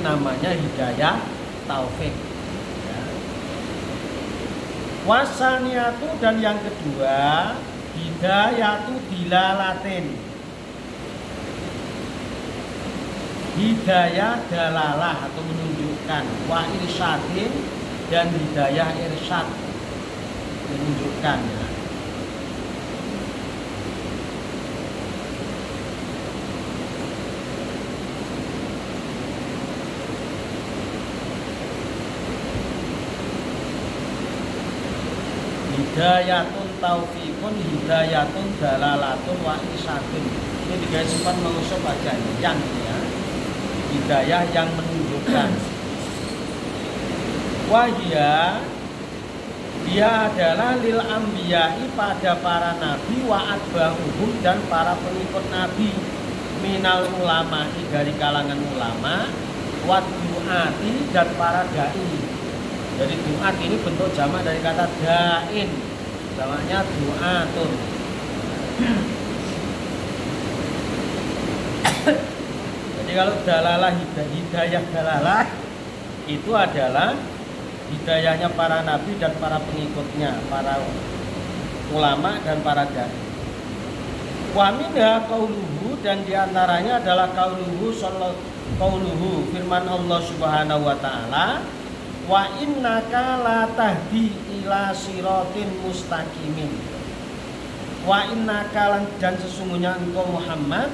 namanya hidayah taufik. Ya. Wasaniyatu, dan yang kedua hidayatu dilalatin, hidayah dalalah atau menunjukkan, wa irsyadin, dan hidayah irsyad menunjukkan. Ya. Hidayatun taufiqun, hidayatun dalalatun, wa irsyadun. Ini tiga sifat mausuf aja yang ini ya. Hidayah yang menunjukkan. Wahia, dia adalah lil anbiya'i, pada para nabi, wa atba'uhum, dan para pengikut nabi, minal ulama'i, dari kalangan ulama, wa du'ati, dan para dai. Jadi du'at ini bentuk jamak dari kata da'in, jamaknya du'atun. Jadi kalau dalalah, hidayah dalalah itu adalah hidayahnya para nabi dan para pengikutnya, para ulama dan para dai. Wa minha qauluhu, dan diantaranya adalah qauluhu firman Allah Subhanahu wa taala, wa innaka la tahdi ila siratin mustaqimin. Wa innaka, dan sesungguhnya engkau Muhammad,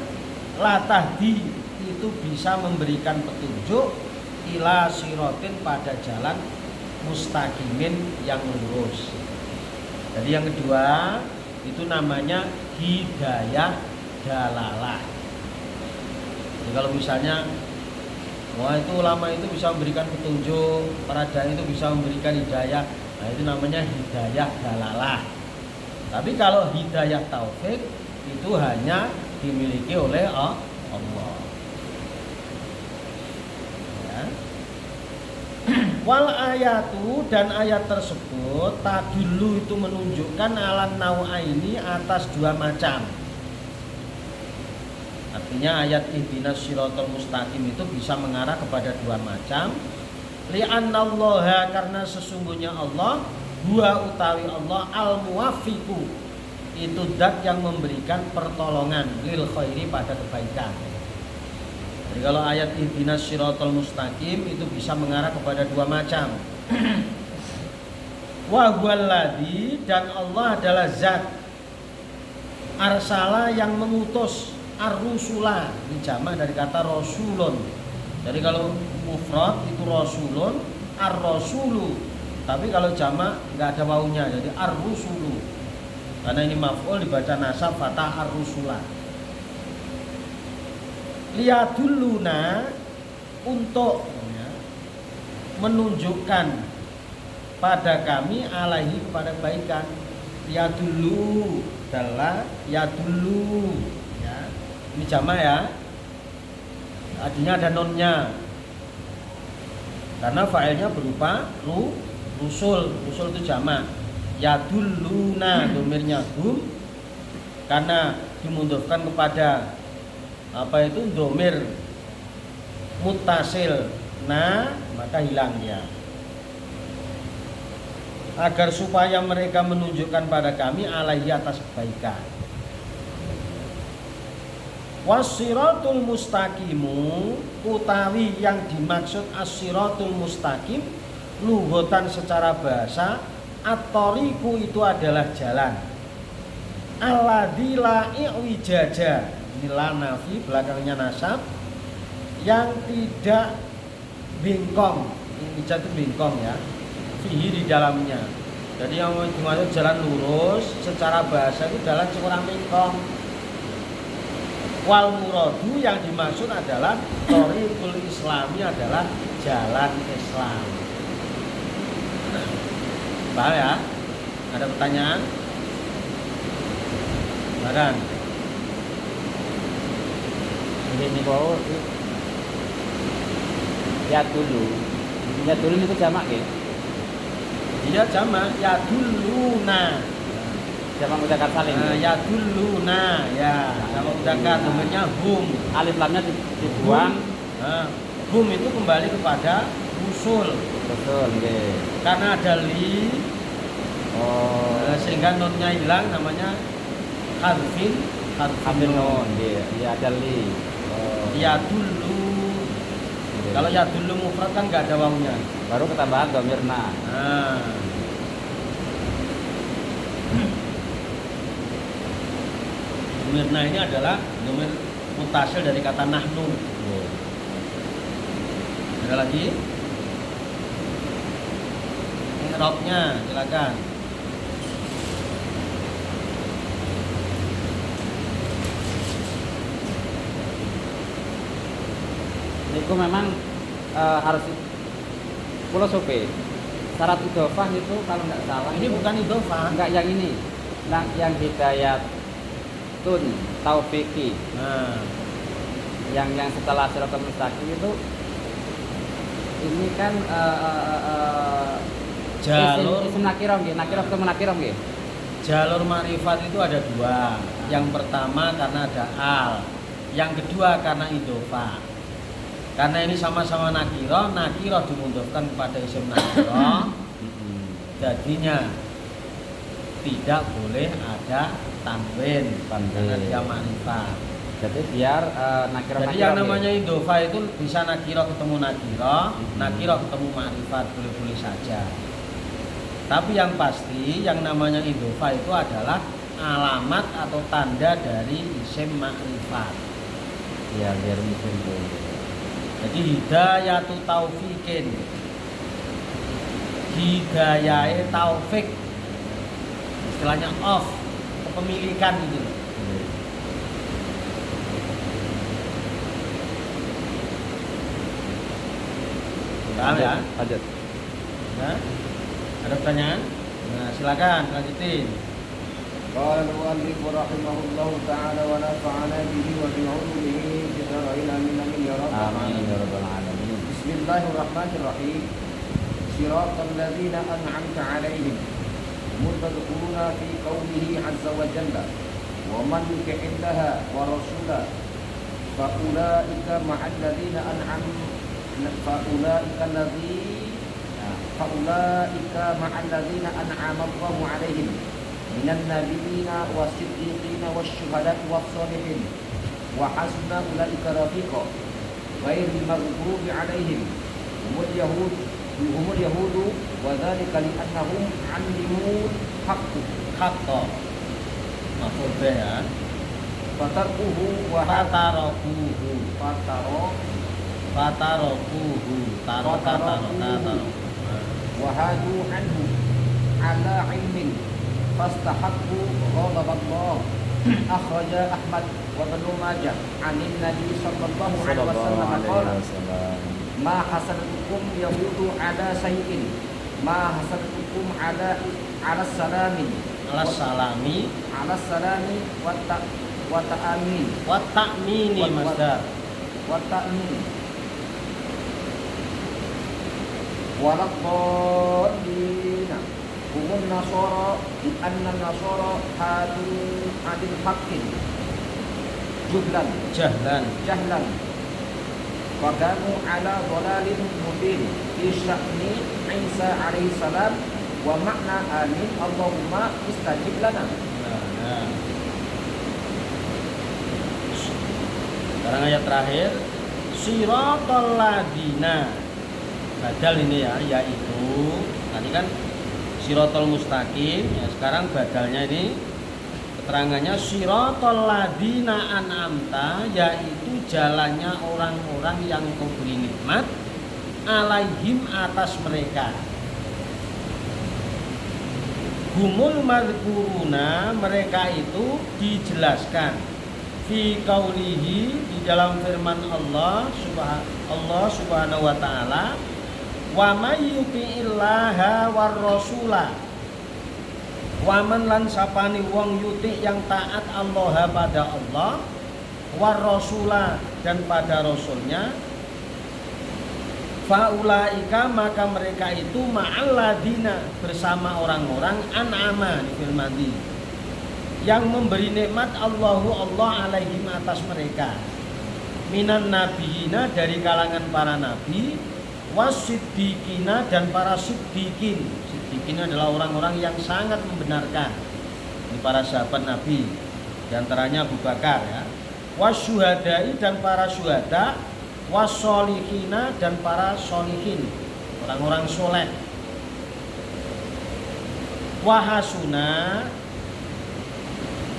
la tahdi, itu bisa memberikan petunjuk, ila siratin, pada jalan mustaqimin, yang lurus. Jadi yang kedua itu namanya hidayah dalalah. Jadi kalau misalnya wah itu ulama itu bisa memberikan petunjuk, para dai itu bisa memberikan hidayah, nah itu namanya hidayah dalalah. Tapi kalau hidayah taufik itu hanya dimiliki oleh Allah. Ya. Wal ayatu, dan ayat tersebut tadullu, itu menunjukkan alan nau'aini, atas dua macam. Artinya ayat ihdinas siratal mustaqim itu bisa mengarah kepada dua macam. Li'annallaha, karena sesungguhnya Allah, huwa utawi Allah, al-muwaffiqu, itu zat yang memberikan pertolongan, lil khairi, pada kebaikan. Jadi kalau ayat ihdinas siratal mustaqim itu bisa mengarah kepada dua macam. Wa huwallazi, dan Allah adalah zat, arsala, yang mengutus, ar-rusula, ini jamak dari kata rasulun. Jadi kalau mufrad itu rasulun, ar-rasulu. Tapi kalau jamak enggak ada wawunya, jadi ar-rusulu. Karena ini maf'ul dibaca nasab fathah, ar-rusula. Liyadulluna, untuk menunjukkan pada kami, alaihi, kepada kebaikan. Yadullu, adalah yadullu. Ini jamak ya, artinya ada nonnya, karena fa'ilnya berupa rusul itu jamak. Yadulluna, domirnya hum, karena dimudhofkan kepada apa itu domir muttasil, maka hilang dia. Agar supaya mereka menunjukkan pada kami, alaihi, atas kebaikan. Wassiratul mustaqimu, utawi yang dimaksud as-siratul mustaqim lughatan secara bahasa, at-thariqu, itu adalah jalan. Alladzi la i'wijaja, ini la nafi, belakangnya nasab, yang tidak bengkong. I'wijaj itu bengkong ya, fihi, di dalamnya. Jadi yang dimaksud jalan lurus secara bahasa itu jalan kurang bengkong. Wal muradu, yang dimaksud adalah thariqul islami, adalah jalan Islam. Paham ya? Ada pertanyaan? Silakan. Ini kau ya dulu itu jamak ya? Iya jamak, ya duluna. Jamak mudzakkar salim. Ya duluna, ya. Jamak mudzakkar, domirnya hum. Alif lamnya dibuang. Hum itu kembali kepada usul Betul, nggih. karena ada li Oh, sehingga nunnya hilang, namanya harfin ambil nun, nggih. Iya ada li. Oh. ya dulu. Nggih. Kalau ya dulu mufrad kan nggak ada wawunya. Baru ketambahan dhamir na. Nah, Mirna ini adalah domir mutasil dari kata nahnu. Nggih. Ada lagi? I'rabnya silakan. Itu memang harus pulau sope. Syarat idhofah itu kalau nggak salah Ini bukan idhofah. enggak yang ini. Nah, yang hidayat tun taufiki Nah, yang setelah siratal mustaqim itu ini kan jalur isim nakirah nggih, nakirah ketemu nakirah nggih. jalur ma'rifat itu ada dua. Yang pertama karena ada al. Yang kedua karena idhofah. Karena ini sama-sama nakirah, nakirah dimudhofkan kepada isim nakirah. Jadinya tidak boleh ada tanwin karena dia ma'rifat. Jadi biar nakirah Jadi yang namanya idhofah itu bisa nakirah ketemu nakirah, nakirah ketemu ma'rifat, boleh-boleh saja. Tapi yang pasti yang namanya idhofah itu adalah alamat atau tanda dari isim ma'rifat. ya biar isim dulu. Jadi hidayatu taufikin, hidayah taufik, istilahnya of, kepemilikan gitu loh. Paham ya? Lanjut. Nah, ada pertanyaan? Nah, silakan lanjutin. قال المؤلف رحمه الله تعالى ونفعنا به وبعلومه في الدارين آمين يا رب Amin العالمين. ya rabbal alamin. بسم الله الرحمن الرحيم صراط الذين أنعمت عليهم متدخلون في قوله عز وجل ومن يطع الله ورسوله فأولئك مع الذين أنعم فأولئك مع الذين أنعم الله عليهم من النبيين والصديقين والشهداء والصالحين وحسن أولئك رفيقا غير المغضوب عليهم هم اليهود وذلك لأنهم علموا الحق Hatta maf'ul bih ya. فتركه Fatarokuhu, fatarokuhu, taro. وهادوا عنه على علم فاستحقوا غضب الله أخرج أحمد وابن ماجه عن النبي صلى الله عليه وسلم قال ما حسدتكم يهود على شيء ما حسدتكم على السلام Alas salami على السلام والتأمين wa ta'mini masdar. والتأمين ولا الضالين هم النصارى لأن النصارى هادوا عن الحق جهلا وكانوا على ضلال مبين في شأن عيسى عليه السلام ومعنى آمين اللهم استجب لنا. Nah. Sekarang ayat terakhir, siratal ladina. Badal ini ya, yaitu tadi kan siratal mustaqim, ya sekarang badalnya ini keterangannya siratal ladina an'amta, yaitu jalannya orang-orang yang kau beri nikmat alaihim atas mereka. Humul madhkuruna, mereka itu dijelaskan fi qaulihi, di dalam firman Allah subhanahu wa ta'ala, wa may yuti'illaha war rasula, wa man lan sapani wong yuti yang taat Allah pada Allah, war rasula dan pada rasulnya, faulaika maka mereka itu ma'alladina bersama orang-orang an'ama di firmandi yang memberi nikmat Allah alaihim atas mereka. minan nabiyina dari kalangan para nabi, wasiddiqina dan para siddiqin. Siddiqin adalah orang-orang yang sangat membenarkan. Ini para sahabat Nabi, di antaranya Abu Bakar ya. Wasyuhadai dan para syuhada, wasolihina dan para solihin, orang-orang soleh. Wahasuna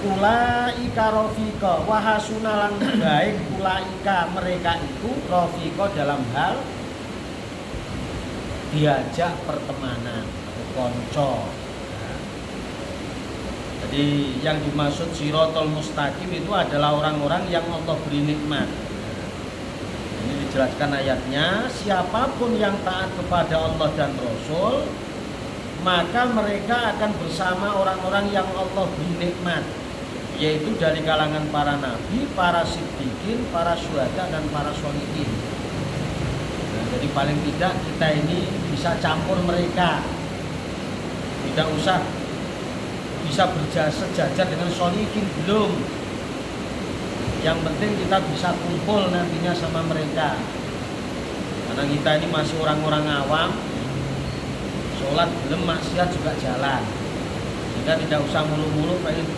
ulaika rafiqa, wahasuna lan baik ulaika mereka itu rafiqa dalam hal diajak pertemanan atau konco. Jadi yang dimaksud Shiratal Mustaqim itu adalah orang-orang yang Allah beri nikmat. Ini dijelaskan ayatnya, siapapun yang taat kepada Allah dan Rasul, maka mereka akan bersama orang-orang yang Allah beri nikmat, yaitu dari kalangan para nabi, para siddiqin, para syuhada dan para sholihin. Nah, jadi paling tidak kita ini bisa campur mereka, tidak usah bisa sejajar dengan sholihin, belum. Yang penting kita bisa kumpul nantinya sama mereka, karena kita ini masih orang-orang awam, sholat belum, maksiat juga jalan. Kita tidak usah mulu-mulu pengen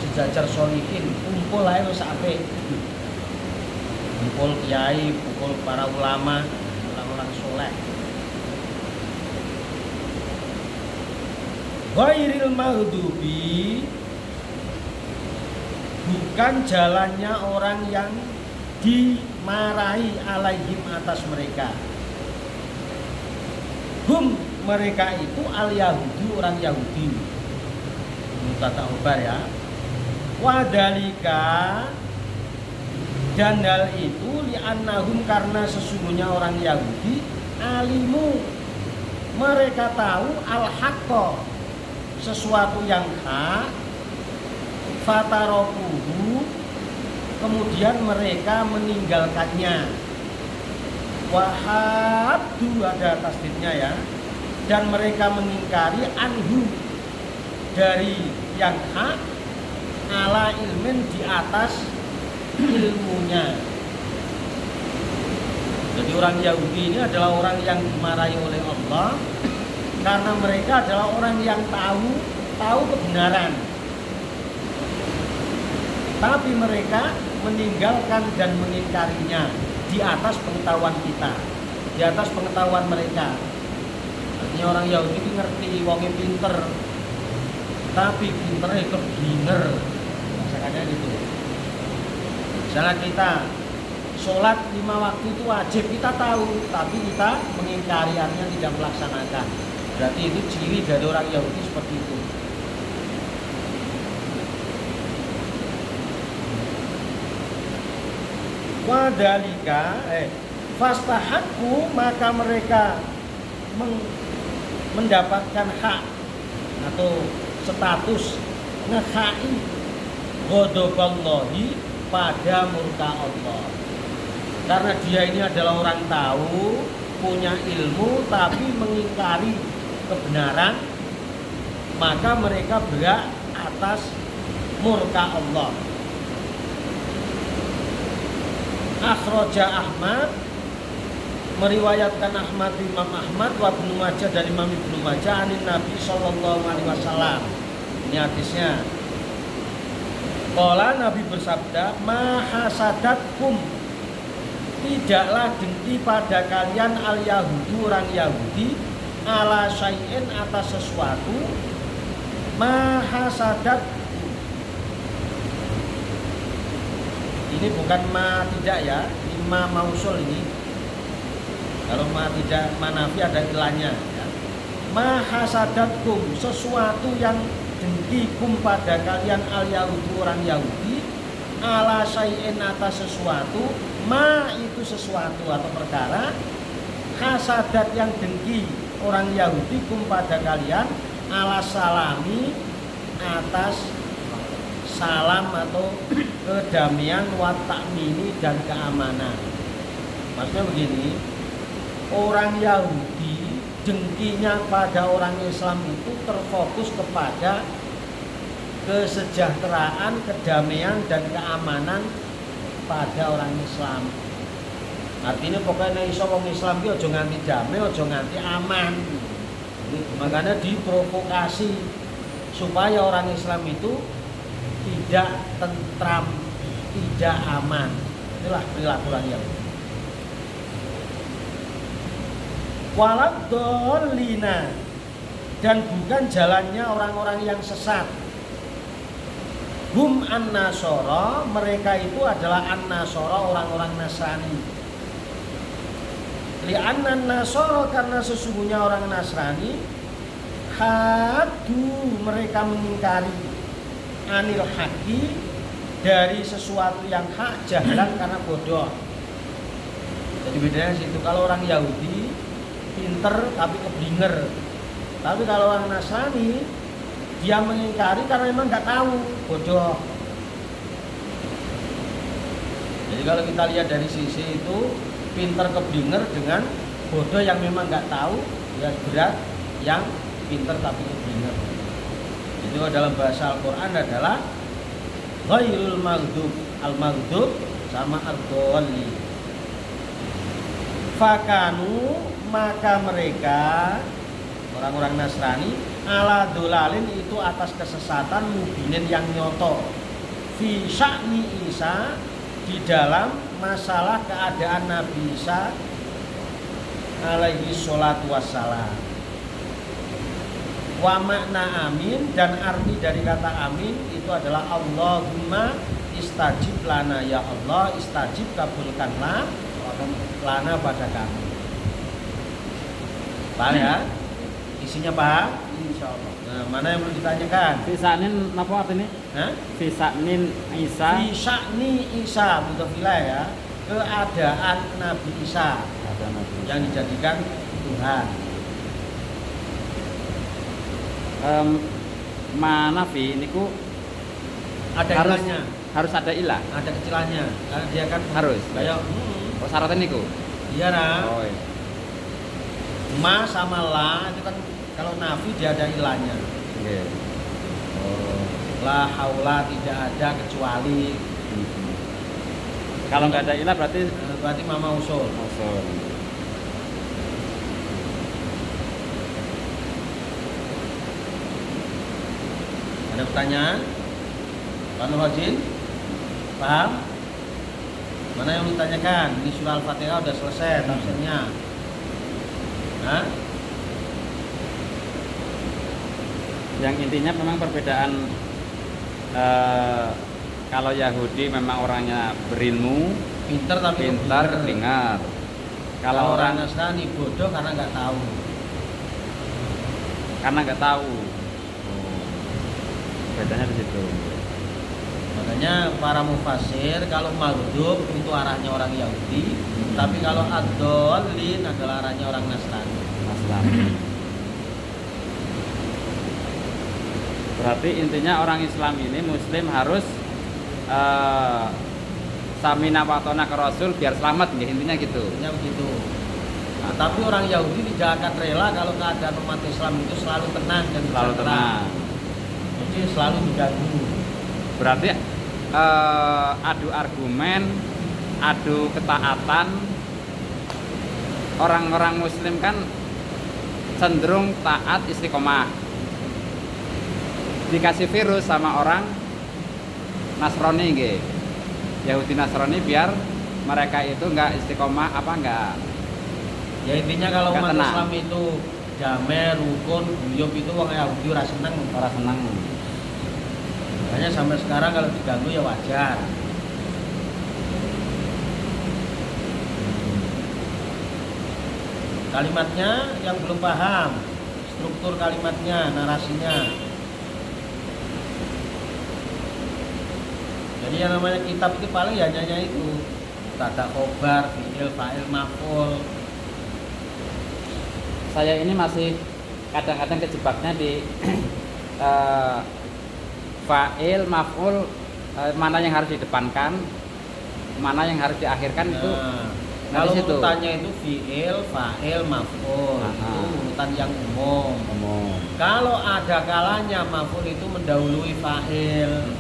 sejajar sholihin, kumpul aja wis apik. Kumpul kiai, kumpul para ulama, orang-orang soleh. Ghairil maghdubi, bukan jalannya orang yang dimarahi alaihim atas mereka. Hum, mereka itu al-Yahudi, orang Yahudi. Mutata ubar ya. Wadalika, dan hal itu li'annahum, karena sesungguhnya orang Yahudi alimu, mereka tahu al-haqqa, sesuatu yang hak, fatarokuhu, kemudian mereka meninggalkannya. Wahabdu, ada tasdidnya ya, dan mereka mengingkari anhu, dari yang hak, ala ilmin, di atas ilmunya. Jadi orang Yahudi ini adalah orang yang dimarahi oleh Allah karena mereka adalah orang yang tahu kebenaran, tapi mereka meninggalkan dan mengingkarinya di atas pengetahuan kita, di atas pengetahuan mereka. Artinya orang Yahudi ini ngerti, wongnya pinter, tapi pinternya keblinger, maksudnya gitu. Misalnya kita sholat 5 waktu itu wajib, kita tahu, tapi kita mengingkariannya, tidak melaksanakan. Berarti itu ciri dari orang Yahudi seperti itu. Wadalika, fastahaku, maka mereka mendapatkan hak atau status ngehai ghadaballahi, pada murka Allah. Karena dia ini adalah orang tahu, punya ilmu, tapi mengingkari kebenaran, maka mereka berat atas murka Allah. Akhraja Ahmad, meriwayatkan Ahmad, Imam Ahmad, wa Ibnu Majah, dari Imam Ibnu Majah, anin Nabi sallallahu alaihi wasallam. Ini hadisnya. Qala, Nabi bersabda, ma hasadatkum, tidaklah dengki pada kalian al-Yahudu, orang Yahudi, ala syai'in, atas sesuatu, ma hasadat. Ini bukan ma tidak ya, ini ma mausul ini. Kalau ma tidak, ma nafi ada ilahnya ya. Ma hasadatkum, sesuatu yang dengkikum pada kalian al-Yahudi, orang Yahudi, ala syai'in, atas sesuatu, ma itu sesuatu atau perkara, hasadat yang dengki orang Yahudi kum pada kalian, ala salami, atas salam atau kedamaian, wa ta'mini, dan keamanan. Maksudnya begini, orang Yahudi dengkinya pada orang Islam itu terfokus kepada kesejahteraan, kedamaian, dan keamanan pada orang Islam. Artinya pokoknya iso wong Islam ki aja nganti damai, aja nganti aman. Makanya diprovokasi supaya orang Islam itu tidak tentram, tidak aman. Itulah perilaku orang Yahudi. Waladolina, dan bukan jalannya orang-orang yang sesat. Hum an-nasara, mereka itu adalah an-nasara, orang-orang Nasrani. Li'annan nasara, karena sesungguhnya orang Nasrani hadu, mereka mengingkari anil haqi, dari sesuatu yang hak, jahalan karena bodoh. Jadi bedanya situ. Kalau orang Yahudi pinter tapi keblinger, tapi kalau orang Nasrani dia mengingkari karena memang nggak tahu, bodoh. Jadi kalau kita lihat dari sisi itu, pinter keblinger dengan bodoh yang memang nggak tahu, ya berat yang pinter tapi keblinger. Itu dalam bahasa Al-Quran adalah ghairul maghdub, al-maghdub sama ad-dhalli. Fakanu, maka mereka orang-orang Nasrani ala dolalin, itu atas kesesatan mubinin yang nyoto, fi sya'ni Isa, di dalam masalah keadaan Nabi Isa alaihi sholatu wassalam. Wa makna amin, dan arti dari kata amin itu adalah Allahumma istajib lana, ya Allah istajib, kabulkanlah lana pada kami. Paham ya? Isinya paham? Insyaallah. Nah, mana yang perlu ditanyakan? Fisanin apa artinya? Hah? Fisanin Isa. Fi sya'ni Isa, mudzafilah ya. Keadaan Nabi Isa yang dijadikan Tuhan. Manafi niku Ada harus ilahnya, harus ada ilah. ada kecilannya. Karena dia kan Harus. kayak Oh, syaratnya niku. iya nah. Oh, iya. Ma sama la itu kan kalau nafi dia ada ilahnya. Oke. Oh. La haula, tidak ada kecuali. Kalau nggak ada ilah berarti Berarti mama usul. usul. Ada pertanyaan? Pak Nurhajin? Paham? Mana yang ditanyakan? Ini surah Al-Fatihah udah selesai tafsirnya. Hah? Yang intinya memang perbedaan kalau Yahudi memang orangnya berilmu, Pinter tapi pintar, keblinger. dengar. Kalau orang Nasrani bodoh karena nggak tahu. karena nggak tahu. Bedanya di situ. Makanya para mufasir kalau maghdub itu arahnya orang Yahudi, tapi kalau ad-dhalin adalah arahnya orang Nasrani. Masalah. Berarti intinya orang Islam ini Muslim harus samina wa ta'na ke Rasul biar selamat, ya, intinya gitu. Intinya begitu. Nah, tapi orang Yahudi tidak akan rela kalau keadaan umat Islam itu selalu tenang dan Selalu sejahtera. tenang. Jadi selalu diganggu. Berarti adu argumen, adu ketaatan. Orang-orang Muslim kan cenderung taat istiqomah. Dikasih virus sama orang Nasrani, gitu. Yahudi Nasrani biar mereka itu nggak istiqomah, nggak. Ya intinya kalau Nggak umat tenang. Islam itu damai, rukun, guyub, itu orang Yahudi ora seneng. Orang senang. Makanya sampai sekarang kalau diganggu ya wajar. Kalimatnya yang belum paham, struktur kalimatnya, narasinya. Jadi yang namanya kitab itu paling ya hanya itu, tata khobar, fi'il, fa'il, maf'ul. Saya ini masih kadang-kadang kejebaknya di fa'il, maf'ul, mana yang harus didepankan, mana yang harus diakhirkan itu. Nah, kalau situ. urutannya itu fi'il, fa'il, maf'ul, itu urutan yang umum. Kalau ada kalanya maf'ul itu mendahului fa'il.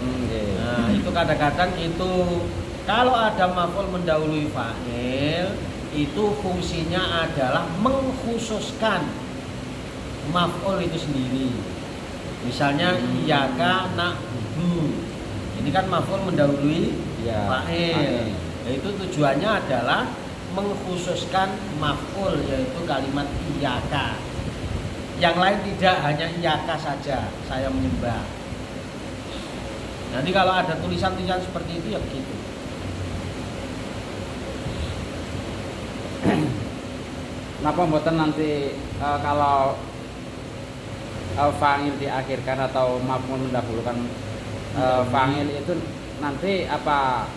Nah, itu kadang-kadang itu Kalau ada maf'ul mendahului fa'il, itu fungsinya adalah mengkhususkan maf'ul itu sendiri. Misalnya iyyaka na'budu. Ini kan maf'ul mendahului Ya, fa'il. Yaitu tujuannya adalah mengkhususkan maf'ul, yaitu kalimat iyyaka. Yang lain tidak, hanya iyyaka saja saya menyembah. Nanti kalau ada tulisan-tulisan seperti itu ya begitu. Kenapa mboten nanti kalau fa'il diakhirkan atau maf'ul mendahulukan fa'il itu nanti apa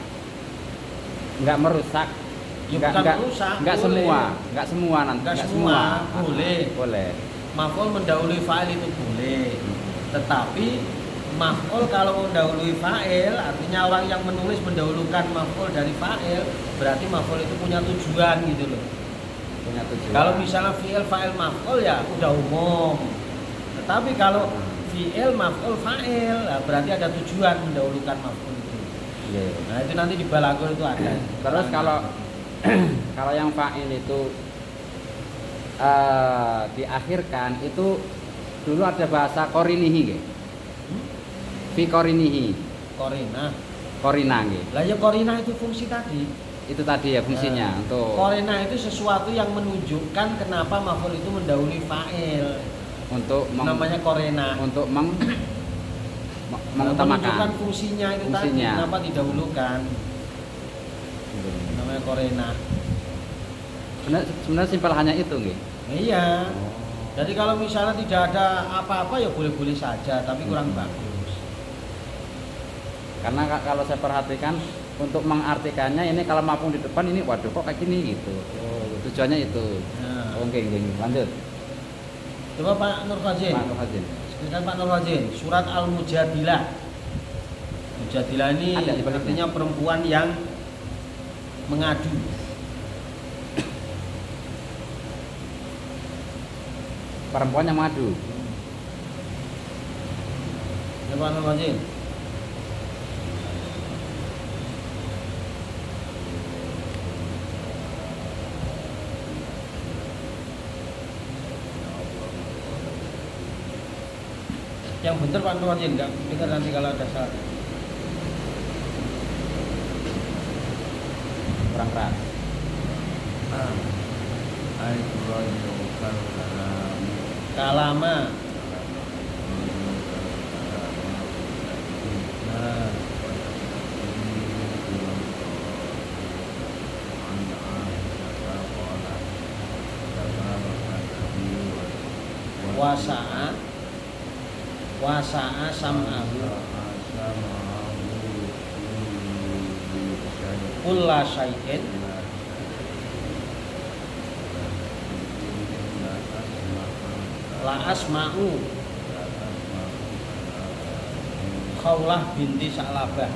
nggak merusak? Ya bukan merusak, nggak semua nanti. Nggak semua, boleh. Boleh. Maf'ul mendahului fa'il itu boleh. Tetapi maf'ul kalau mendahului fa'il, artinya orang yang menulis mendahulukan maf'ul dari fa'il, berarti maf'ul itu punya tujuan gitu loh. Punya tujuan. Kalau misalnya fi'il fa'il maf'ul ya udah umum. Tetapi kalau fi'il maf'ul fa'il, berarti ada tujuan mendahulukan maf'ul itu. Yeah. Nah itu nanti di balaghah itu ada. Terus kalau kalau yang fa'il itu diakhirkan itu dulu ada bahasa korinihi nggih. Fi korinihi. Korina nggih. Lah ya korina itu fungsi tadi. Itu tadi ya fungsinya untuk Korina itu sesuatu yang menunjukkan kenapa maf'ul itu mendahului fa'il. untuk Namanya korina. untuk Menunjukkan mengutamakan fungsinya itu tadi, Fungsinya. kenapa didahulukan. Namanya korina. Sebenarnya simpel hanya itu nggih. Iya. Jadi kalau misalnya tidak ada apa-apa ya boleh-boleh saja, tapi kurang bagus. Karena kalau saya perhatikan untuk mengartikannya ini kalau maf'ul di depan ini waduh kok kayak gini gitu. Tujuannya itu. Nah. Oke, lanjut. Coba Pak Nur Fazin. Pak Nur Fazin. Sebutkan Pak Nur Fazin, surat Al-Mujadilah. Mujadilah ini Ada di baliknya. artinya perempuan yang mengadu. Perempuan yang madu. Ya Pak Nur Fazin. Yang bener Pak Nur Fazin, enggak dengar nanti kalau ada salah. Kurang keras. Kalama. Nah, wasa'a sam'ahu kulla syai'in la asma'u Khawlah binti Sa'labah.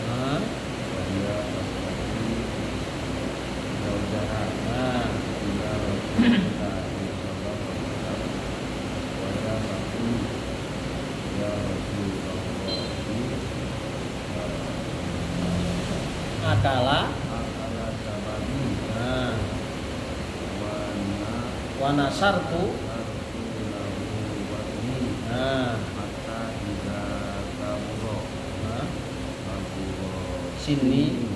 Nah, akala wa nasartu sini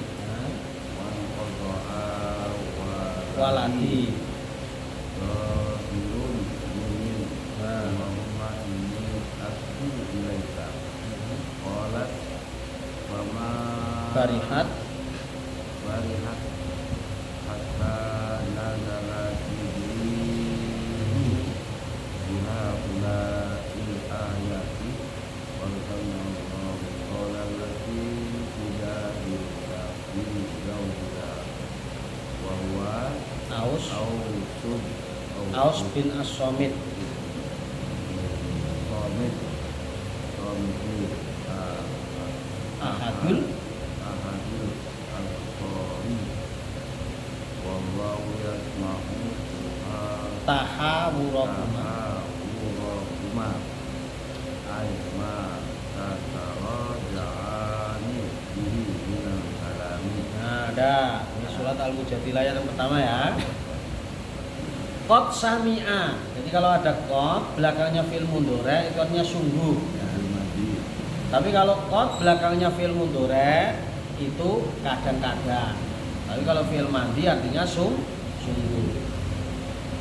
waladi barihat hatta nazala Jibril biha ula'il ayati wal qawlan qala allati tujadiluka fi zawjiha wa huwa Aus bin As-Somit. Ahadul al-Qari wa wallahu yasma'u tahawurakuma. tahawurakuma ay ma tataraja'ani bihi minal kalami. Nah, ada. Ini surat Al-Mujadilah yang pertama ya. Qad sami'a. Jadi kalau ada qad belakangnya fi'il mudhari' itu artinya sungguh. Tapi kalau qad belakangnya fi'il mudhari' itu kadang-kadang. Tapi kalau fi'il madi artinya sungguh.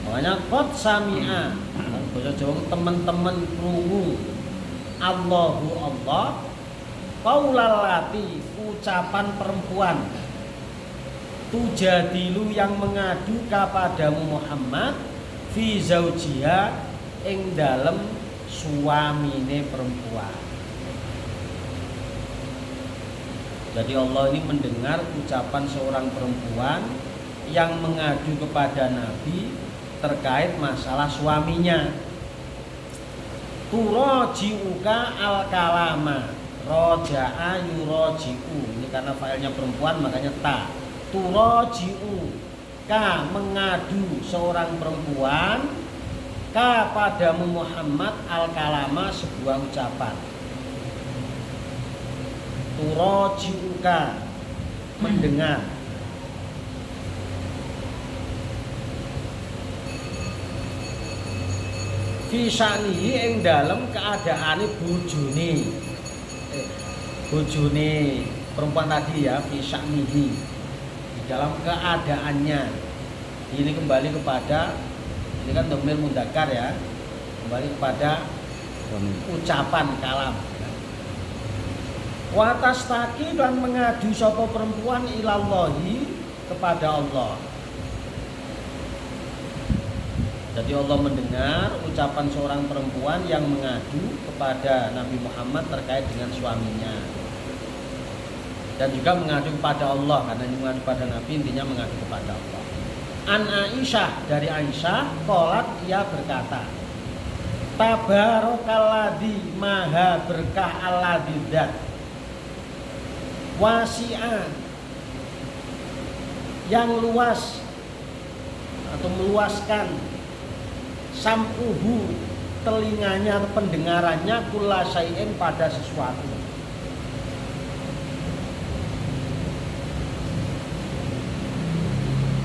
Makanya qad sami'a. Bahasa Jawa teman-teman krungu. Allahu Allah qaulal lati ucapan perempuan tujadilu yang mengadu kepadamu Muhammad fi zaujiha ing dalem suamine perempuan. Jadi Allah ini mendengar ucapan seorang perempuan yang mengadu kepada Nabi terkait masalah suaminya. Turaji'uka al-kalama roja'a yuraji'u. Ini karena failnya perempuan makanya ta. Turaji'u ka mengadu seorang perempuan ka padamu Muhammad al-kalama sebuah ucapan. Turaji'uka mendengar. Fi sya'nihi ing dalem keadaane bojone perempuan tadi ya, fi sya'nihi di dalam keadaannya. Ini kembali kepada, ini kan dhamir mudzakkar ya, kembali kepada ucapan kalam. Wa tastaqi dan mengadu sapa perempuan ilallahi kepada Allah. Jadi Allah mendengar ucapan seorang perempuan yang mengadu kepada Nabi Muhammad terkait dengan suaminya. Dan juga mengadu kepada Allah, karena ini mengadu kepada Nabi intinya mengadu kepada Allah. An Aisyah, dari Aisyah qalat, ia berkata, Tabarakalladzi maha berkah alladzi dzat wasi'an yang luas atau meluaskan sam'uhu telinganya atau pendengarannya kulla syai'in pada sesuatu.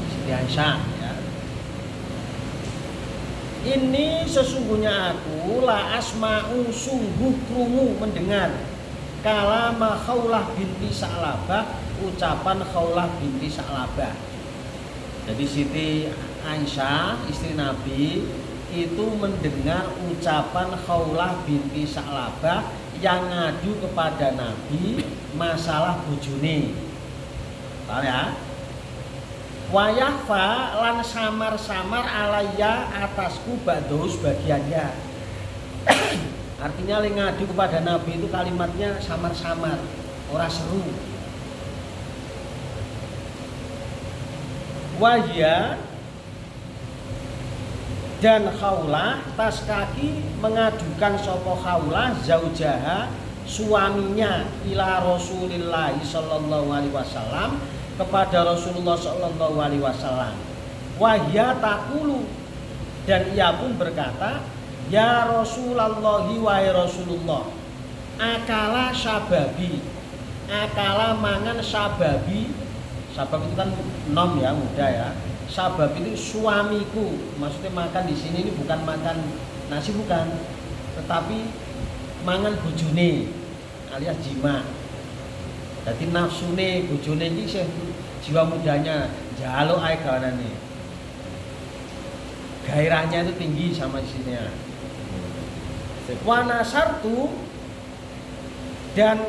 Siti Aisyah ya. Ini sesungguhnya aku la asma'u sungguh krungu mendengar kalama Khawlah binti Sa'labah ucapan Khawlah binti Sa'labah. Jadi Siti Aisyah istri Nabi itu mendengar ucapan Khawlah binti Sa'labah yang ngadu kepada Nabi masalah bojone. Paham ya? Wayahfa lan samar-samar alayya atasku ba'dahu sebagiannya. Artinya yang ngadu kepada Nabi itu kalimatnya samar-samar, ora seru. Wahya dan Khawlah tas kaki mengadukan sopo Khawlah zaujaha suaminya ila Rasulillah sallallahu alaihi wasallam kepada Rasulullah sallallahu alaihi wasallam. Wahya takulu dan ia pun berkata, ya Rasulullah wahai Rasulullah, akala sababi, akala mangan sababi. Sabab itu kan nom ya, muda ya. Sabab itu suamiku. Maksudnya makan di sini ini bukan makan nasi bukan, tetapi mangan bojone alias jima. Jadi nafsune bojone iki sing jiwa mudanya njaluk ae gawanane. Gairahnya itu tinggi sama istrinya. Wa nasartu dan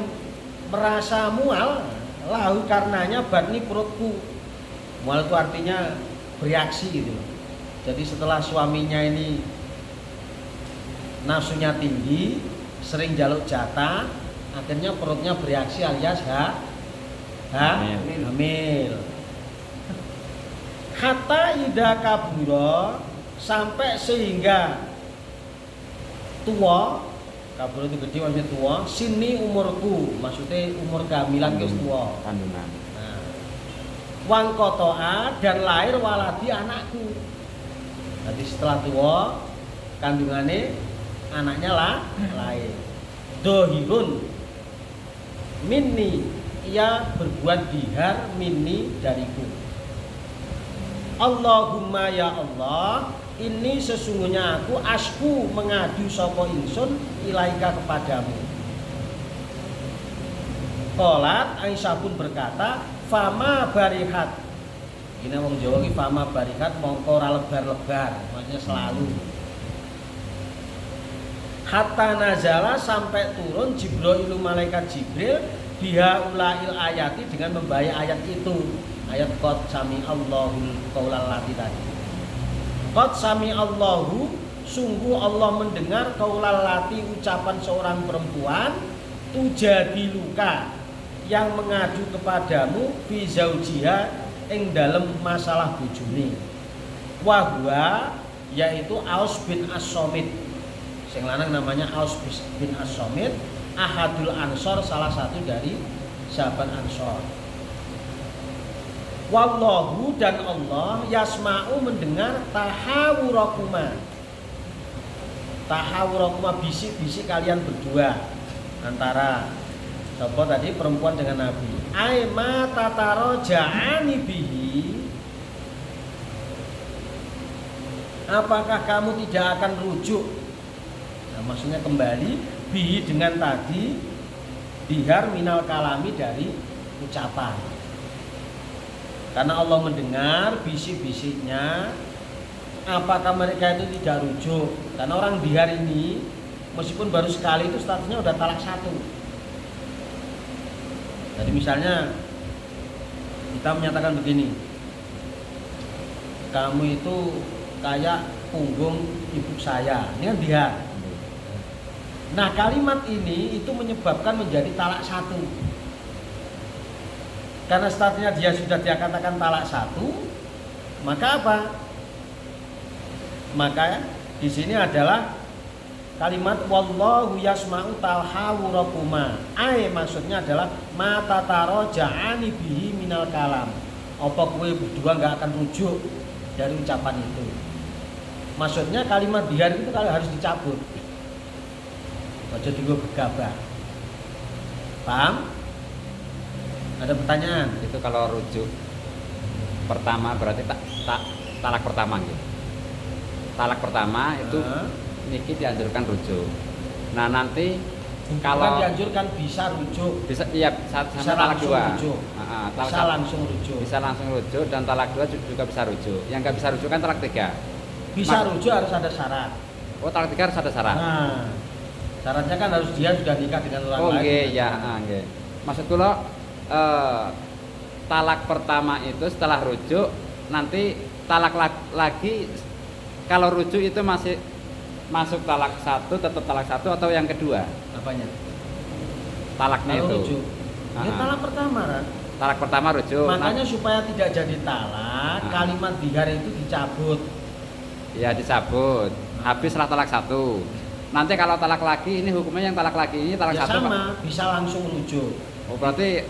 merasa mual lahu karenanya batni perutku. Mual itu artinya bereaksi gitu. Jadi setelah suaminya ini nafsunya tinggi, sering jaluk jatah, akhirnya perutnya bereaksi alias hamil. Hatta ida kaburo sampai sehingga tua. Kabur itu gede maksudnya tua. Sini umurku, maksudnya umur kehamilan guys tua. Kandungan. Nah, Wang kotoa dan lahir waladi anakku. Nanti setelah tua kandungannya anaknya lahir. Dohirun minni, ia berbuat dihar minni dariku. Allahumma ya Allah, ini sesungguhnya aku asku mengadu sapa ingsun ilaika kepadamu. Qolat Aisyah pun berkata, fama barihat. Ini wong Jawa iki fama barihat mongko ora lebar-lebar, maksudnya selalu. Hatta nazala sampai turun Jibril malaikat Jibril biha ulail ayati dengan membaca ayat itu. Ayat qad sami Allahul qaulal lati tadi. Qad sami Allahu, sungguh Allah mendengar qaulal lati ucapan seorang perempuan tujadiluka yang mengadu kepadamu fi zaujiha ing dalem masalah bojone. Wa huwa yaitu Aus bin As-Somit. Sing lanang namanya Aus bin As-Somit, ahadul ansor, salah satu dari sahabat Ansor. Wallahu dan Allah yasma'u mendengar tahawurakuma. Tahawurakuma bisik-bisik kalian berdua antara siapa tadi perempuan dengan Nabi. Aima tataro ja'ani bihi. Apakah kamu tidak akan rujuk? Nah, maksudnya kembali bihi dengan tadi dihar minal kalami dari ucapan. Karena Allah mendengar bisik-bisiknya, apakah mereka itu tidak rujuk? Karena orang dihar ini meskipun baru sekali itu statusnya udah talak satu. Jadi misalnya kita menyatakan begini, kamu itu kayak punggung ibu saya, ini kan dihar. Nah kalimat ini itu menyebabkan menjadi talak satu. Karena statusnya dia sudah dikatakan talak satu, maka apa? Maka di sini adalah kalimat wallahu yasma'u tahawurakuma. Maksudnya adalah mata taro ja'ani bihi minal kalam. Apa kowe berdua enggak akan rujuk dari ucapan itu? Maksudnya kalimat dihar itu kalau harus dicabut. Aja digo gegabah. Paham? Ada pertanyaan? Itu kalau rujuk pertama berarti talak pertama gitu. Talak pertama itu niki dianjurkan rujuk. Nah nanti kalau dianjurkan bisa rujuk, bisa iya sama bisa talak dua, rujuk. Bisa langsung rujuk. Bisa langsung rujuk dan talak dua juga bisa rujuk. Yang nggak bisa rujuk kan talak tiga. Bisa rujuk harus ada syarat. Oh talak tiga harus ada syarat. Nah, syaratnya kan harus dia sudah nikah dengan orang lain. Oh iya, nggih. Maksud kula talak pertama itu setelah rujuk, nanti talak lagi kalau rujuk itu masih masuk talak satu, tetap talak satu atau yang kedua? Apanya? Talaknya kalau itu. Rujuk. Ini talak pertama kan? Talak pertama rujuk. Makanya supaya tidak jadi talak, kalimat dihar itu dicabut. Ya dicabut. Habis setelah talak satu. Nanti kalau talak lagi ini hukumnya yang talak lagi ini talak ya satu sama, bisa langsung rujuk. Oh berarti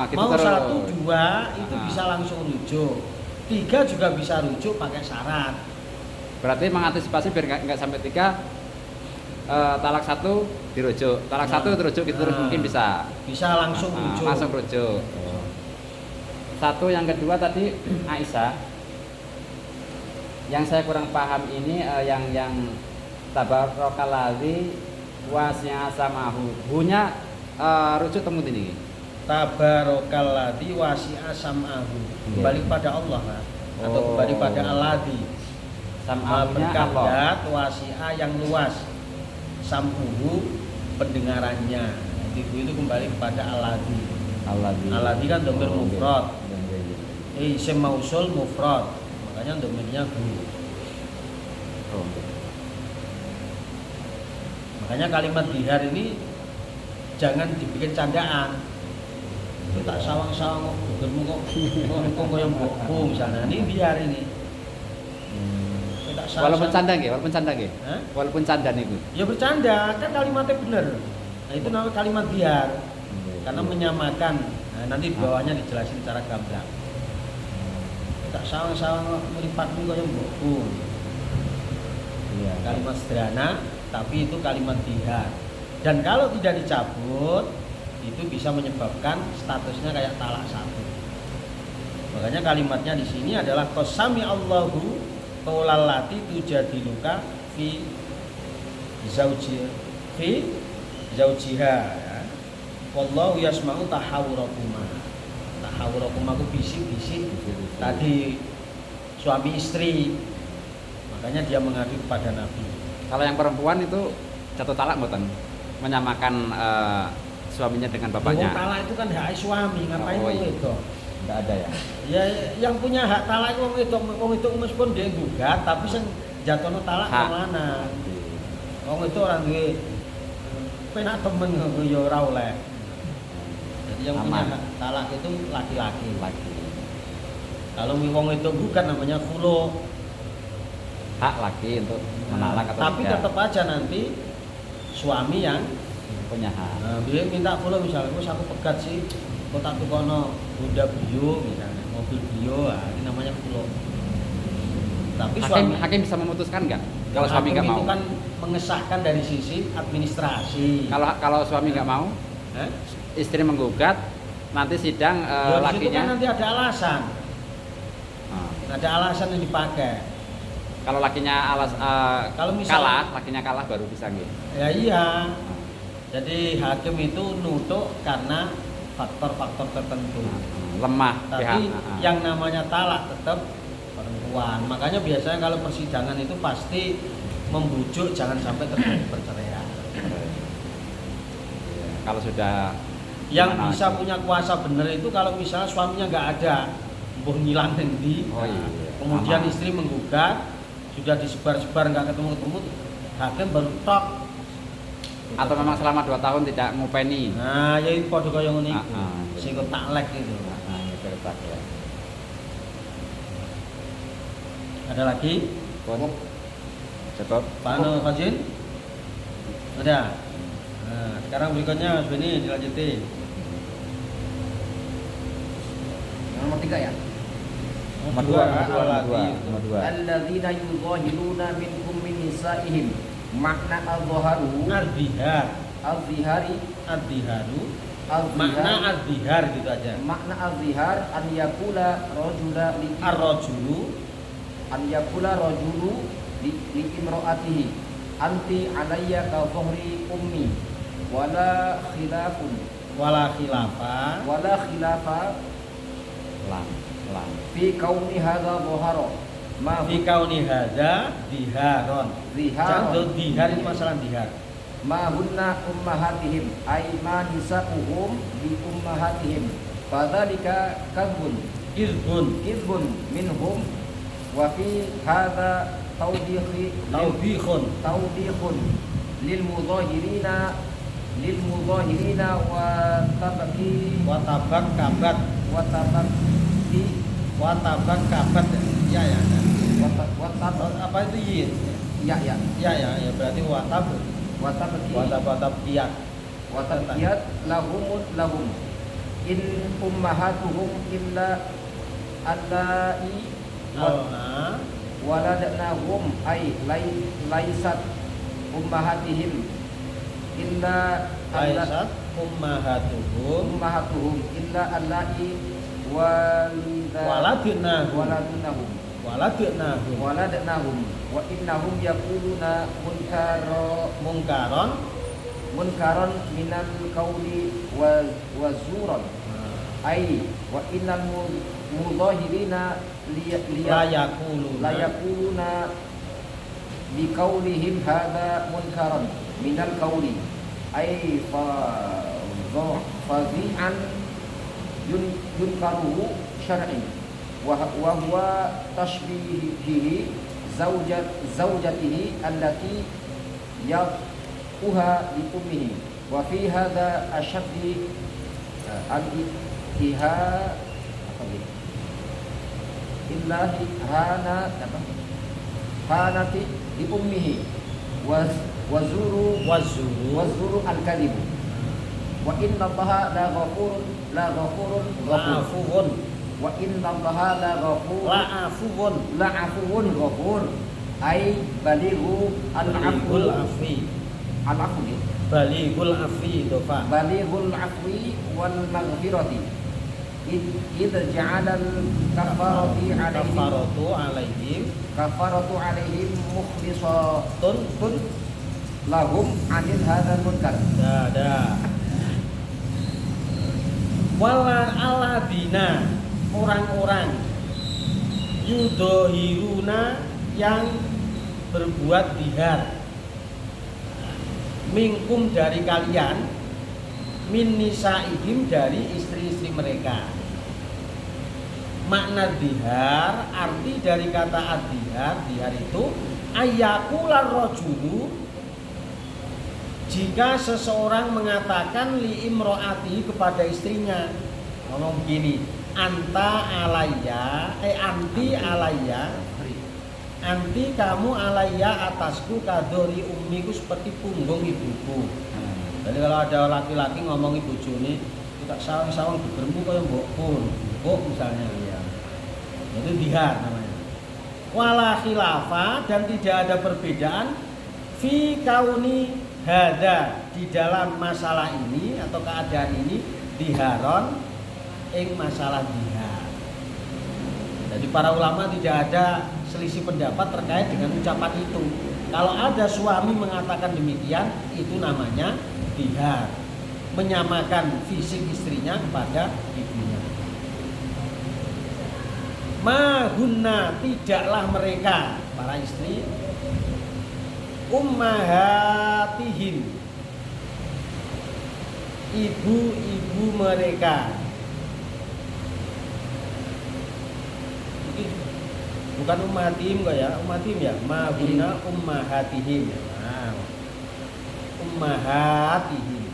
gitu mau terus. 1, 2 itu bisa langsung rujuk. 3 juga bisa rujuk pakai syarat. Berarti mengantisipasi biar nggak sampai 3 talak 1 dirujuk, talak 1 dirujuk gitu terus mungkin bisa. Bisa langsung rujuk. Langsung rujuk. Satu yang kedua tadi Aisyah. Yang saya kurang paham ini yang tabarakallazi wasi'a samahu. Hunya rujuk temu ini. Tabarakallazi wasi'a samahu. Kembali pada Allah kan? Atau kembali pada Alladzi. Sam'ahunya Allah. Wasi'a yang luas. Sam'uhu pendengarannya. Itu kembali kepada Alladzi. Alladzi kan dhamir mufrad. Isim mausul mufrad. Makanya dhamirnya hu. Makanya kalimat dihar ini jangan dibikin candaan. Itu tak sawang-sawang kok gegermu kok koyo mbokku misalnya. Ini dihar ini. Walaupun canda nggih, walaupun canda niku. Ya bercanda, kan kalimatnya bener. Nah, itu namanya kalimat dihar. Karena menyamakan. Nah, nanti di bawahnya dijelasin secara gamblang. sawang-sawang mripatmu kaya mbokku. Iya. Kalimat sederhana, tapi itu kalimat dihar. Dan kalau tidak dicabut, itu bisa menyebabkan statusnya kayak talak satu. Makanya kalimatnya di sini adalah qasami Allahu qaulallati tujadiluka fi zaujiha ya. Wallahu yasma'u tahawurakuma. Tahawurakuma itu bisik-bisik tadi suami istri. Makanya dia mengadu kepada Nabi. Kalau yang perempuan itu jatuh talak mboten? Menyamakan suaminya dengan bapaknya. Wong talak itu kan hak suami, ngapain Oh, wong iya. itu? Enggak ada ya. Ya yang punya hak talak wong itu meskipun dia gugat, tapi sing jatuhno talak Hak. wong lanang. Wong itu orang duwe penak temen ya ora oleh. Jadi yang punya Aman. hak talak itu laki-laki. Lagi. Kalau wong itu gugat namanya khulu. Hak laki untuk menalak atau Tapi tidak. tetap aja nanti suami yang Punya hak. dia minta khulu misalnya, "Wes aku pegat sih, kok tak tukono Honda Brio misalnya, mobil Brio." Ah, ini namanya khulu. Tapi Hakim bisa memutuskan nggak? Kalau suami nggak hakim mau. itu kan mengesahkan dari sisi administrasi. Kalau suami nggak mau, Hah? istri menggugat, nanti sidang Ya, di situ kan lakinya. nanti ada alasan. Ah. Ada alasan yang dipakai. Kalau lakinya Kalau misalnya- lakinya kalah baru bisa gitu. Ya iya. Jadi hakim itu nutuk karena faktor-faktor tertentu. Lemah Tapi pihak. yang namanya talak tetap perempuan. Makanya biasanya kalau persidangan itu pasti membujuk jangan sampai terjadi perceraian. Kalau sudah Yang gimana bisa lagi? punya kuasa bener itu kalau misalnya suaminya nggak ada, mbuh ngilang endi. Oh iya, Kemudian aman. istri menggugat, sudah disebar-sebar nggak ketemu-ketemu, hakim baru tok. Atau memang selama 2 tahun tidak ngupeni. Nah, ya itu padha kaya ngene iku. Ah, ah. Sing kok taklek itu. Nah, itu retak ya. Ada lagi? Cukup. Pak Anu Fajin? Ada. Nah, sekarang berikutnya Mas Beni dilanjutin. Nomor 3 ya. Nomor dua. Lagi. Alladzina yudhahiruna minkum min nisaihim. Makna al-dhaharu Adzihar. al-zihari Adzhiharu. al-zihar. Makna adzihar gitu aja. Makna al-zihar an yakula rajula li Ar-rajulu an yakula rajulu li imraatihi anti alayya ka dhahri ummi wala khilafun wala khilafa wala khilafa Lam. fi kauni hadza dhahara ma fi kauni hadza diharon. Diharon. Jangan dihar ini masalah dihar. ma hunna ummahatihim ay ma nisa'uhum bi ummahatihim fadzalika kadhbun Izbun minhum wa fi hadza tawbihun tawdihun lil mudhahirina wa tabaqi wa tabak kabat wa tabaqi wa tabak kabat ya wa tabaq apa itu yin ya ya berarti wa tab wa tabaqi wa tab kiat wa tabqiyat lahum in ummahatuhum illa allai Allah waladnahum ay laisat ummahatihim illa Aisyah ummahatuhum ummahatuhum illa allai waladnahum waladnahum wa innahum yaquluna munkaron minal qawli wa zuran ay wa innal mudhahirina layaquluna biqaulihim hadza munkaron minal qawli ay fazi'an yunkaruhu syar'i wa huwa tashbihihi zawjatihi allati yaquha li ummihi wa fi hadza ashaddi al-iha illahi hanati li ummihi wazuru al-kadhibu wa inna allaha la ghafurun afuun Wa innallaha la ghafur la'afuwun la'afuwun ghafur. Ai balighu balighul al-afwi afi al-afwi balighul afi dofa balighul afwi wal maghfirati. Idza ja'ala al-kafarati 'alaihim kafaratu alaihim mukhlisatun tun lahum 'anil hadzal munkar. ada wala aladina orang-orang yudohiruna yang berbuat dihar minkum dari kalian min nisaihim dari istri-istri mereka. Makna dihar, arti dari kata ad-dihar, dihar itu ayakular rojulu, jika seseorang mengatakan li imro'ati kepada istrinya, ngomong begini, anta alayya, anti alayya, anti kamu alayya atasku kadori ummiku seperti punggung ibuku. Jadi kalau ada laki-laki ngomong ibu bojone, kita sawang-sawang gegermu kaya mbokku, mbok misalnya ya. Itu dihar namanya. Wala khilafa, dan tidak ada perbedaan fi kauni hada, di dalam masalah ini atau keadaan ini diharon ing masalah dihar. Jadi para ulama tidak ada selisih pendapat terkait dengan ucapan itu. Kalau ada suami mengatakan demikian, itu namanya dihar, menyamakan fisik istrinya kepada ibunya. Mahunna, tidaklah mereka para istri ummahatihin, ibu-ibu mereka. Bukan ummahatihim kok ya, ummahatihim ya. Mahunna ummahatihim. Nah, ummahatihim.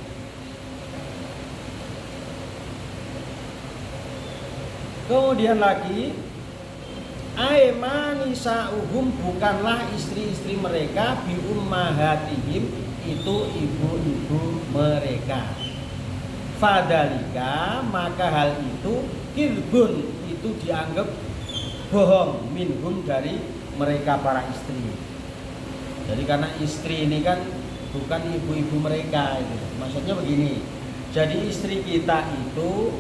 Kemudian lagi aimanisa'uhum, bukanlah istri-istri mereka bi ummahatihim, itu ibu-ibu mereka. Fadalika, maka hal itu kirbun, itu dianggap bohong minhum, dari mereka para istri. Jadi karena istri ini kan bukan ibu-ibu mereka itu. Maksudnya begini. Jadi istri kita itu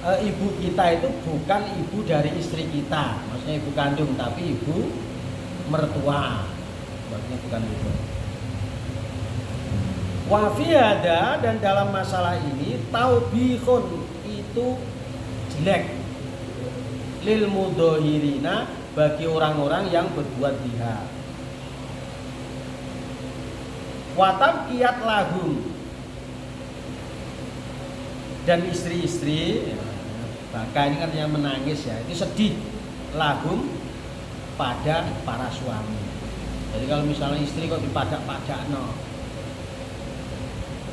ibu kita itu bukan ibu dari istri kita, maksudnya ibu kandung, tapi ibu mertua, maksudnya bukan ibu. Wa fi hada, dan dalam masalah ini taubihun, itu jelek lil mudhahirina, bagi orang-orang yang berbuat dihar. Wa tabqiyat lahum, dan istri-istri, maka ini kan yang menangis ya, itu sedih lahum pada para suami. Jadi kalau misalnya istri kok dipadak-padakno,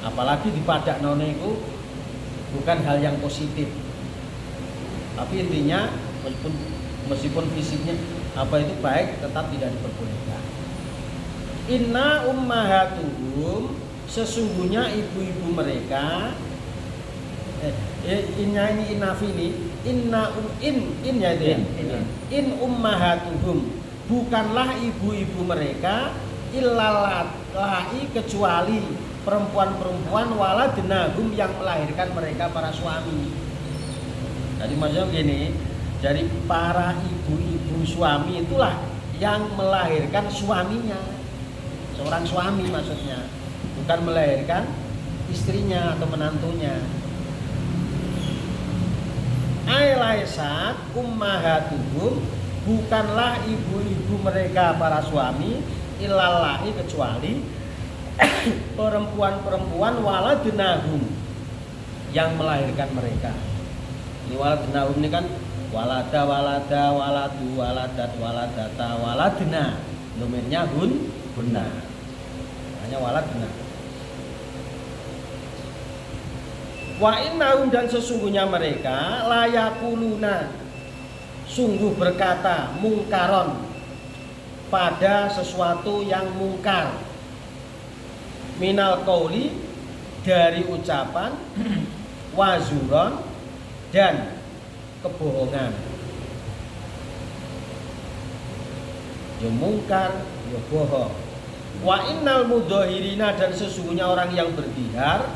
apalagi dipadakno itu bukan hal yang positif, tapi intinya meskipun fisiknya apa itu baik, tetap tidak diperbolehkan. Inna ummahatuhum, sesungguhnya ibu-ibu mereka. Innya ini inafi ini, inna in ya itu ya. In ummahatuhum, bukanlah ibu-ibu mereka illalai, kecuali perempuan-perempuan waladnahum, yang melahirkan mereka para suami. Jadi maksudnya begini, dari para ibu-ibu suami itulah yang melahirkan suaminya, seorang suami maksudnya, bukan melahirkan istrinya atau menantunya. Ailaisat ummahatuhum, bukanlah ibu-ibu mereka para suami illalai, kecuali perempuan-perempuan waladnahum, yang melahirkan mereka. Ini waladnahum ini kan walada, waladu, waladat, waladata, waladna, domainnya hunna, hanya waladna. Wa innahum, dan sesungguhnya mereka layakuluna, sungguh berkata mungkaron, pada sesuatu yang mungkar, minal qauli, dari ucapan, wazuron, dan kebohongan. Ya mungkar, ya bohong. Wa innal mudhahirina, dan sesungguhnya orang yang berdihar,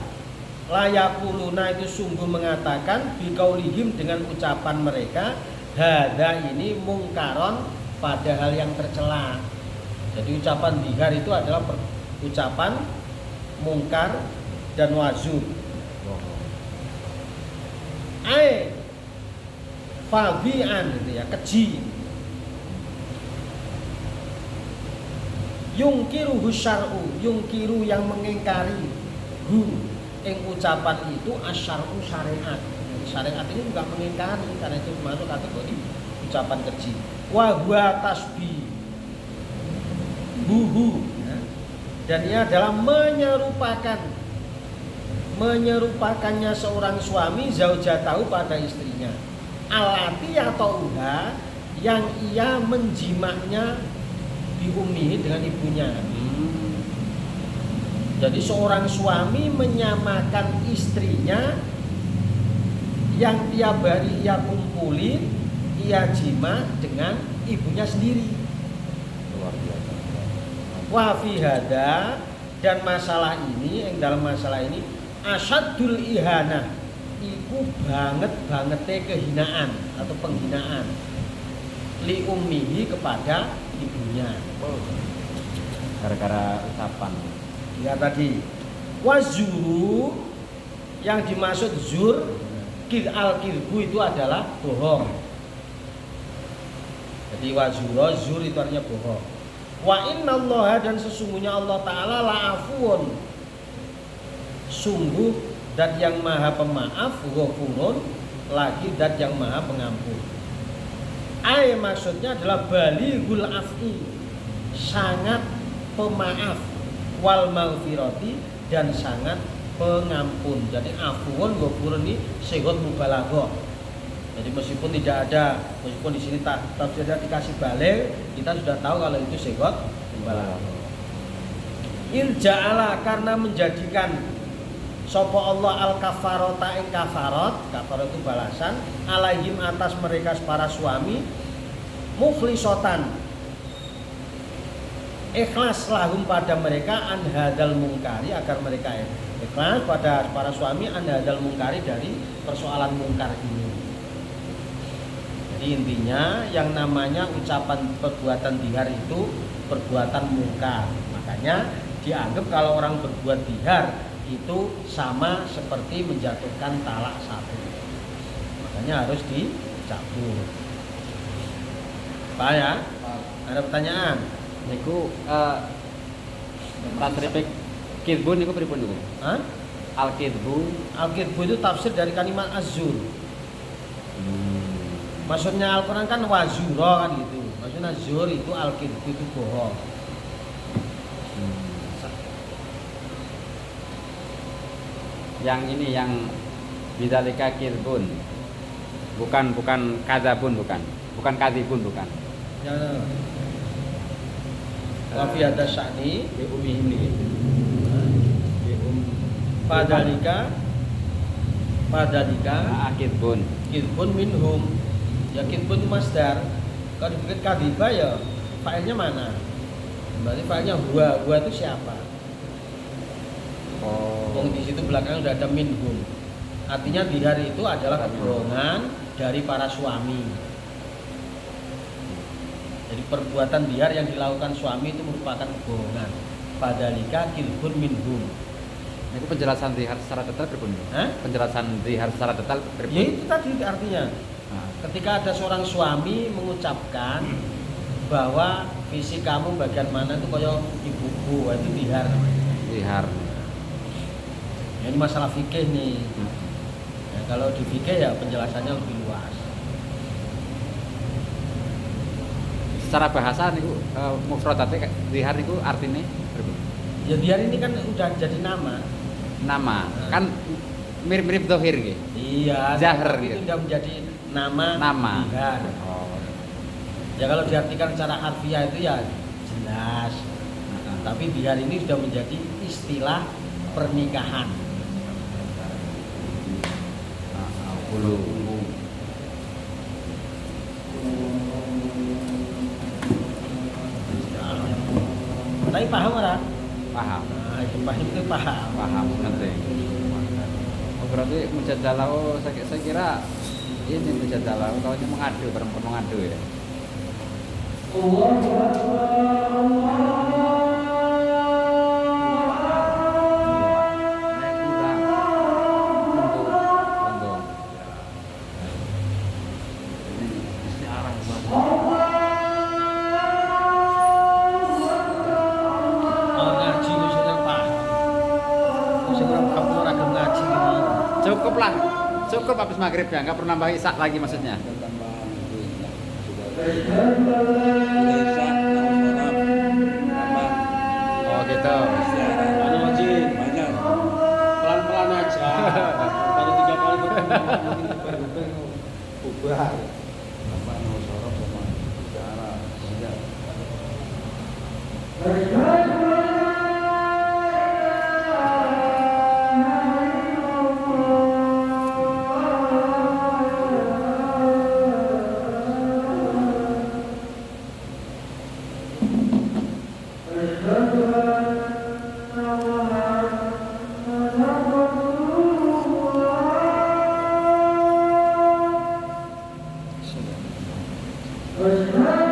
layakuluna itu sungguh mengatakan biqaulihim dengan ucapan mereka, hada ini mungkaron, pada hal yang tercela. Jadi ucapan dihar itu adalah ucapan mungkar dan wazur. Fabian gitu ya, keji. Yungkiru syar'u, yungkiru yang mengingkari hu ing ucapan itu asyar'u syariat. Jadi syariat ini juga mengingkari karena itu masuk kategori ucapan keji. Wa huwa tasbih buhu ya. Dan ini adalah menyerupakannya seorang suami zaujatahu pada istrinya, alati atau uha yang ia menjimaknya diumihi dengan ibunya. Jadi seorang suami menyamakan istrinya yang tiap hari ia kumpulin, ia jima dengan ibunya sendiri. Luar biasa. Wa fi hada, dan masalah ini, yang dalam masalah ini asyadul ihanah, iku banget-bangete kehinaan atau penghinaan li ummihi kepada ibunya. Gara-gara ucapan. Ya tadi wazuru, yang dimaksud zur al-kirbu itu adalah bohong. Jadi wazuro, zur itu artinya bohong. Wa innallaha, dan sesungguhnya Allah Ta'ala la'afuun, sungguh dat yang maha pemaaf, ghafurun, lagi dat yang maha pengampun. Maksudnya adalah balighul afi, sangat pemaaf, wal maghfirati, dan sangat pengampun. Jadi afuun ghafurun ini sigot mubalaghah. Jadi meskipun di sini tidak dikasih balik, kita sudah tahu kalau itu sigot mubalaghah. Irja'ala, karena menjadikan sapa Allah al-kafarota ing kafarat itu balasan, alaihim atas mereka para suami, mukhlisatan ikhlas lahum pada mereka, an hadal mungkari, agar mereka ikhlas pada para suami an hadal mungkari, dari persoalan mungkar ini. Jadi intinya yang namanya ucapan perbuatan dihar itu perbuatan mungkar. Makanya dianggap kalau orang berbuat dihar itu sama seperti menjatuhkan talak satu. Makanya harus dicabut. Pak ya? Ada pertanyaan? Niku tasrifik kidbun niku pripun niku? Hah? Al-kidbu itu tafsir dari kalimat az-zur. Maksudnya Al-Quran kan wazuro kan gitu. Maksudnya zur itu al-kidbu itu bohong. Yang ini yang bidzalika kidbun. Bukan kadzabun, bukan kadzibun, bukan. Ya. Wa fi hadza sya'ni Bi umihim niki. Padalika Kidbun. kidbun minhum. Ya kidbun masdar. Kalau dibikin kadiba ya failnya mana? Berarti failnya huwa itu siapa? Di situ belakang udah ada minhum. Artinya dihar itu adalah kebohongan dari para suami. Jadi perbuatan dihar yang dilakukan suami itu merupakan kebohongan. Padalika kidbun minhum. Itu penjelasan dihar secara detail pripun? Penjelasan dihar secara detail pripun? Ya itu tadi artinya. Ketika ada seorang suami mengucapkan bahwa visi kamu bagian mana itu kayak ibuku, itu dihar. Dihar. Ya, ini masalah fikih nih. Ya, kalau di fikih ya penjelasannya lebih luas. Secara bahasa niku mufradate dihar niku artine pripun? Ya dihar ini kan udah jadi nama. Nama. Kan mirip-mirip dohir nggih. Iya. Zahar Itu gitu. udah menjadi nama. Dihar. Oh. Ya kalau diartikan secara harfiah itu ya jelas. Tapi dihar ini sudah menjadi istilah pernikahan. Tapi paham ora? Paham. Nah, itu paham itu paham. Paham ngerti. Oh, berarti mujadalah, oh saya kira ini mujadalah kalau ini mengadu, perempuan mengadu ya. Oh, ngaji wis ora paham. Wis ora paham ora gelem ngaji iki. Cukup lah, cukup habis maghrib ya, nggak perlu nambah isak lagi maksudnya. Tambahan itu ya. Sudah isak, Oh gitu. Anu ngaji banyak. pelan-pelan aja. Baru 3 kali mungkin dibar-bar ubah. Apa mau sorok sama bicara banyak. Sudah.